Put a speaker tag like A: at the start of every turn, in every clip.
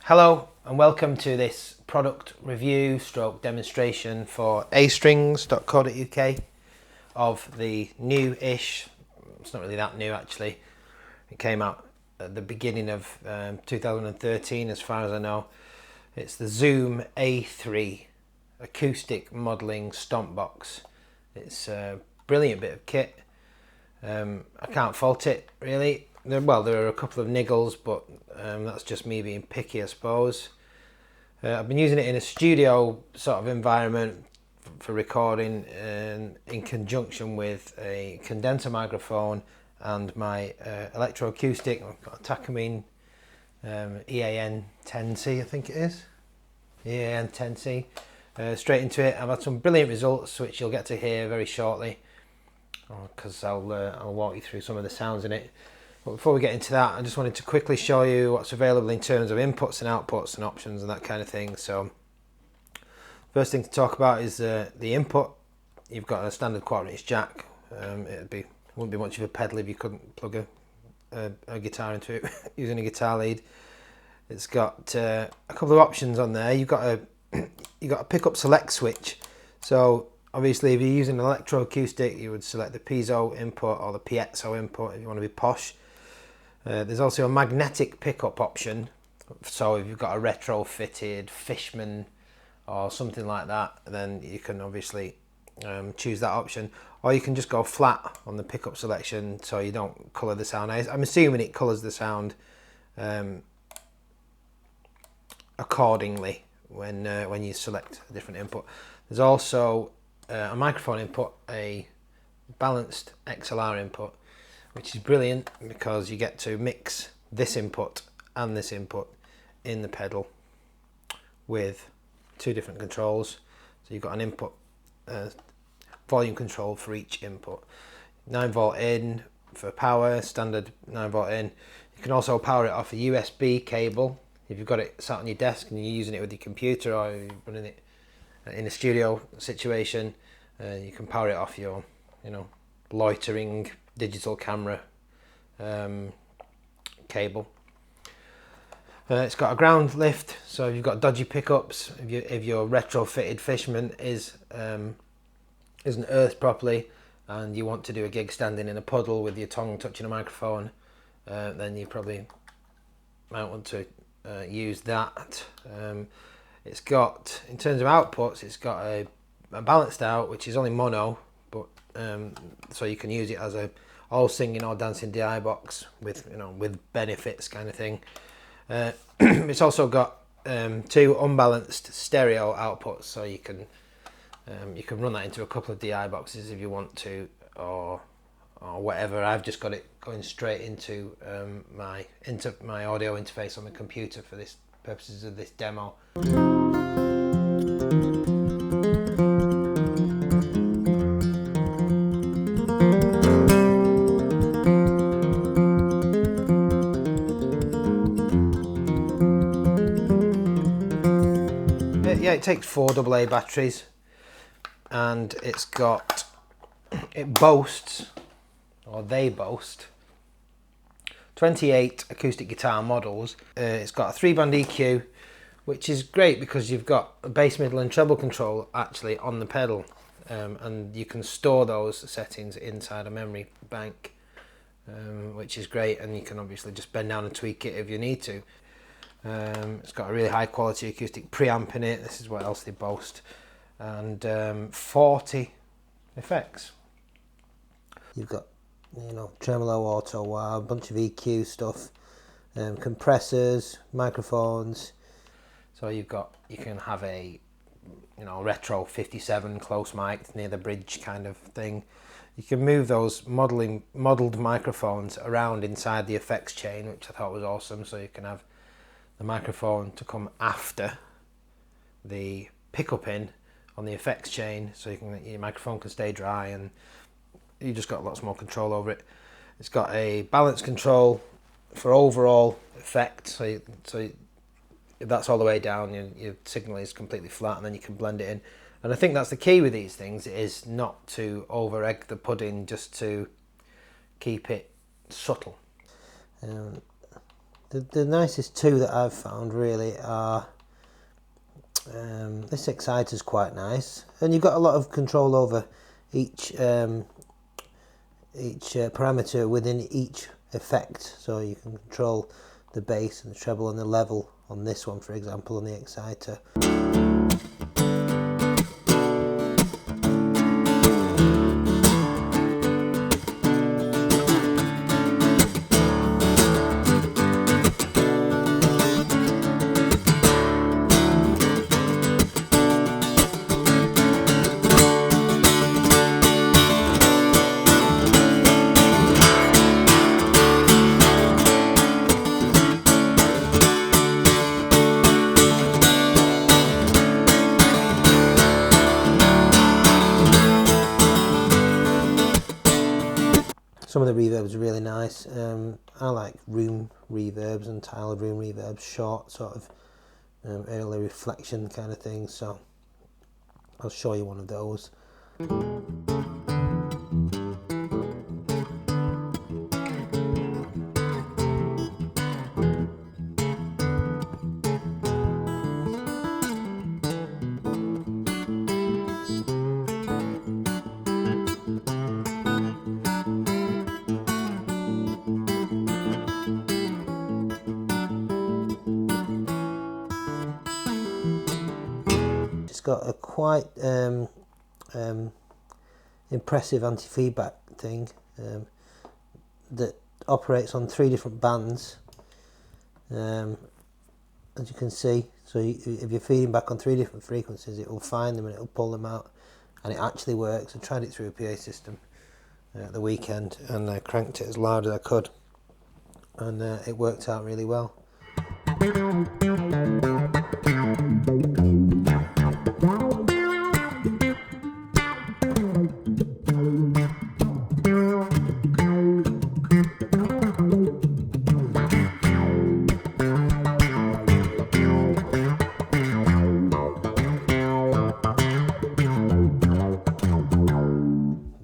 A: Hello and welcome to this product review stroke demonstration for astrings.co.uk of the new-ish, it's not really that new actually, it came out at the beginning of 2013 as far as I know. It's the Zoom A3 acoustic modelling stomp box. It's a brilliant bit of kit. I can't fault it really. Well, there are a couple of niggles, but that's just me being picky, I suppose. I've been using it in a studio sort of environment for recording, in conjunction with a condenser microphone and my electro-acoustic. I've got a Takamine EAN 10C, I think it is. EAN 10C. Straight into it. I've had some brilliant results, which you'll get to hear very shortly, because I'll walk you through some of the sounds in it. But before we get into that, I just wanted to quickly show you what's available in terms of inputs and outputs and options and that kind of thing. So first thing to talk about is the input. You've got a standard 1/4" jack. Wouldn't be much of a pedal if you couldn't plug a guitar into it using a guitar lead. It's got a couple of options on there. You've got a pickup select switch. So obviously if you're using an electroacoustic, you would select the piezo input or the piezo input if you want to be posh. There's also a magnetic pickup option, so if you've got a retrofitted Fishman or something like that, then you can obviously choose that option, or you can just go flat on the pickup selection so you don't colour the sound. I'm assuming it colours the sound accordingly when you select a different input. There's also a microphone input, a balanced XLR input, which is brilliant because you get to mix this input and this input in the pedal with two different controls. So you've got an input volume control for each input. 9V in for power, standard 9V in. You can also power it off a USB cable if you've got it sat on your desk and you're using it with your computer, or you're running it in a studio situation. You can power it off your, loitering digital camera cable. It's got a ground lift, so if you've got dodgy pickups, if your retrofitted Fishman isn't earthed properly and you want to do a gig standing in a puddle with your tongue touching a microphone, then you probably might want to use that. It's got, in terms of outputs, it's got a balanced out, which is only mono, but so you can use it as a all singing or dancing DI box with benefits kind of thing. It's also got two unbalanced stereo outputs, so you can run that into a couple of DI boxes if you want to, or whatever. I've just got it going straight into my audio interface on the computer for this purposes of this demo. Yeah, it takes 4 AA batteries, and they boast 28 acoustic guitar models. It's got a 3-band EQ, which is great because you've got a bass, middle and treble control actually on the pedal, and you can store those settings inside a memory bank, which is great, and you can obviously just bend down and tweak it if you need to. It's got a really high quality acoustic preamp in it. This is what else they boast, and 40 effects. You've got tremolo, auto wah, a bunch of EQ stuff, compressors, microphones. So you can have a retro 57 close mic near the bridge kind of thing. You can move those modelled microphones around inside the effects chain, which I thought was awesome. So you can have the microphone to come after the pickup in on the effects chain, so your microphone can stay dry, and you just got lots more control over it. It's got a balance control for overall effect, so if that's all the way down, your signal is completely flat, and then you can blend it in. And I think that's the key with these things, is not to over egg the pudding, just to keep it subtle. The nicest two that I've found really are this exciter's quite nice, and you've got a lot of control over each parameter within each effect, so you can control the bass and the treble and the level on this one, for example, on the exciter. Some of the reverbs are really nice. I like room reverbs and tiled room reverbs, short sort of early reflection kind of thing, so I'll show you one of those. It's got a quite impressive anti-feedback thing that operates on 3 different bands, as you can see. So if you're feeding back on 3 different frequencies, it will find them and it will pull them out, and it actually works. I tried it through a PA system at the weekend, and I cranked it as loud as I could, and it worked out really well.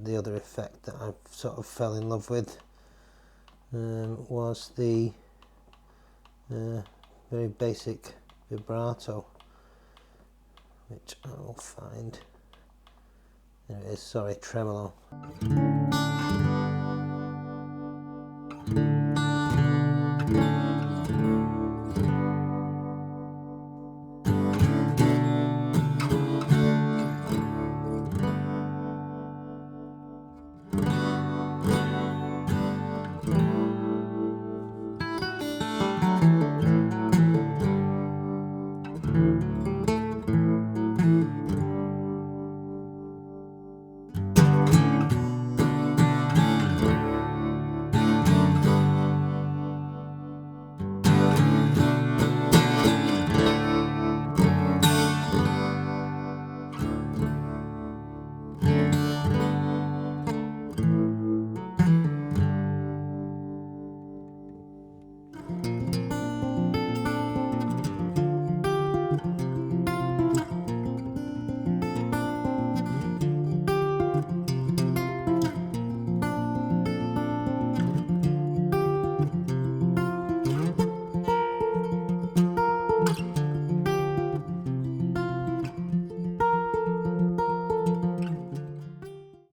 A: The other effect that I sort of fell in love with was the very basic vibrato, which I'll find. There it is, sorry, tremolo.